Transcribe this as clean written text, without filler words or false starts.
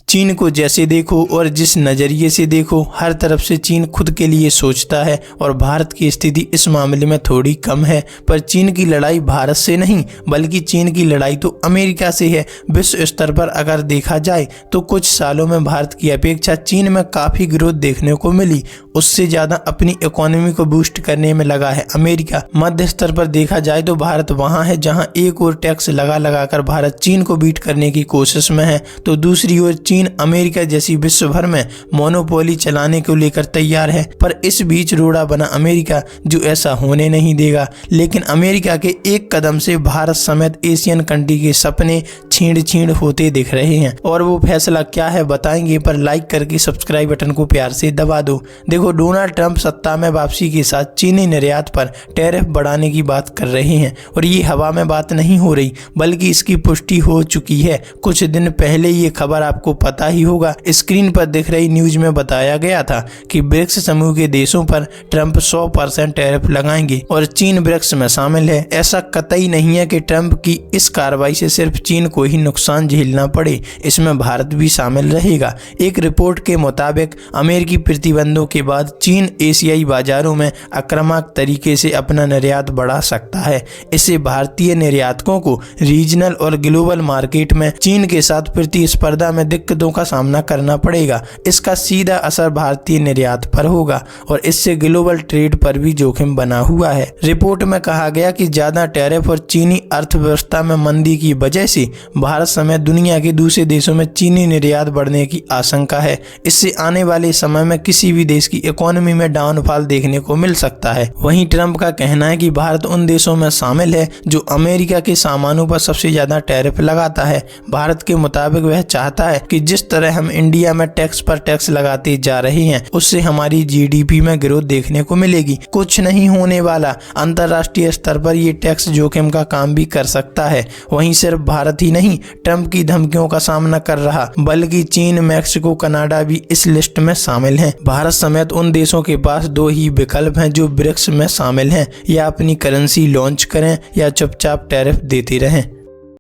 चीन को जैसे देखो और जिस नज़रिए से देखो, हर तरफ से चीन खुद के लिए सोचता है और भारत की स्थिति इस मामले में थोड़ी कम है। पर चीन की लड़ाई भारत से नहीं बल्कि चीन की लड़ाई तो अमेरिका से है। विश्व स्तर पर अगर देखा जाए तो कुछ सालों में भारत की अपेक्षा चीन में काफ़ी ग्रोथ देखने को मिली। उससे ज़्यादा अपनी इकोनॉमी को बूस्ट करने में लगा है अमेरिका। मध्य स्तर पर देखा जाए तो भारत वहाँ है जहाँ एक ओर टैक्स लगा कर भारत चीन को बीट करने की कोशिश में है, तो दूसरी ओर चीन अमेरिका जैसी विश्व भर में मोनोपोली चलाने को लेकर तैयार है। पर इस बीच रोड़ा बना अमेरिका जो ऐसा होने नहीं देगा। लेकिन अमेरिका के एक कदम से भारत समेत एशियन कंट्री के सपने छीड़ होते दिख रहे हैं। और वो फैसला क्या है बताएंगे, पर लाइक करके सब्सक्राइब बटन को प्यार से दबा दो। देखो, डोनाल्ड ट्रंप सत्ता में वापसी के साथ चीनी निर्यात पर टैरिफ बढ़ाने की बात कर रहे हैं और ये हवा में बात नहीं हो रही बल्कि इसकी पुष्टि हो चुकी है। कुछ दिन पहले ये खबर आपको पता ही होगा। स्क्रीन पर दिख रही न्यूज में बताया गया था कि ब्रिक्स समूह के देशों पर ट्रंप 100% टैरिफ लगाएंगे और चीन ब्रिक्स में शामिल है। ऐसा कतई नहीं है कि ट्रंप की इस कार्रवाई से सिर्फ चीन को ही नुकसान झेलना पड़े, इसमें भारत भी शामिल रहेगा। एक रिपोर्ट के मुताबिक अमेरिकी प्रतिबंधों के बाद चीन एशियाई बाजारों में आक्रामक तरीके से अपना निर्यात बढ़ा सकता है। इससे भारतीय निर्यातकों को रीजनल और ग्लोबल मार्केट में चीन के साथ प्रतिस्पर्धा में दिक्कतों का सामना करना पड़ेगा। इसका सीधा असर भारतीय निर्यात पर होगा और इससे ग्लोबल ट्रेड पर भी जोखिम बना हुआ है। रिपोर्ट में कहा गया कि ज्यादा टैरिफ और चीनी अर्थव्यवस्था में मंदी की वजह से भारत समेत दुनिया के दूसरे देशों में चीनी निर्यात बढ़ने की आशंका है। इससे आने वाले समय में किसी भी देश की इकोनॉमी में डाउनफॉल देखने को मिल सकता है। वहीं ट्रंप का कहना है कि भारत उन देशों में शामिल है जो अमेरिका के सामानों पर सबसे ज्यादा टैरिफ लगाता है। भारत के मुताबिक वह चाहता है कि जिस तरह हम इंडिया में टैक्स पर टैक्स लगाते जा रहे हैं उससे हमारी जीडीपी में ग्रोथ देखने को मिलेगी। कुछ नहीं होने वाला, अंतर्राष्ट्रीय स्तर पर ये टैक्स जोखिम का काम भी कर सकता है। वहीं सिर्फ भारत ही नहीं ट्रंप की धमकियों का सामना कर रहा बल्कि चीन, मैक्सिको, कनाडा भी इस लिस्ट में शामिल हैं। भारत समेत उन देशों के पास दो ही विकल्प हैं जो ब्रिक्स में शामिल हैं, या अपनी करेंसी लॉन्च करें या चुपचाप टैरिफ देते रहें।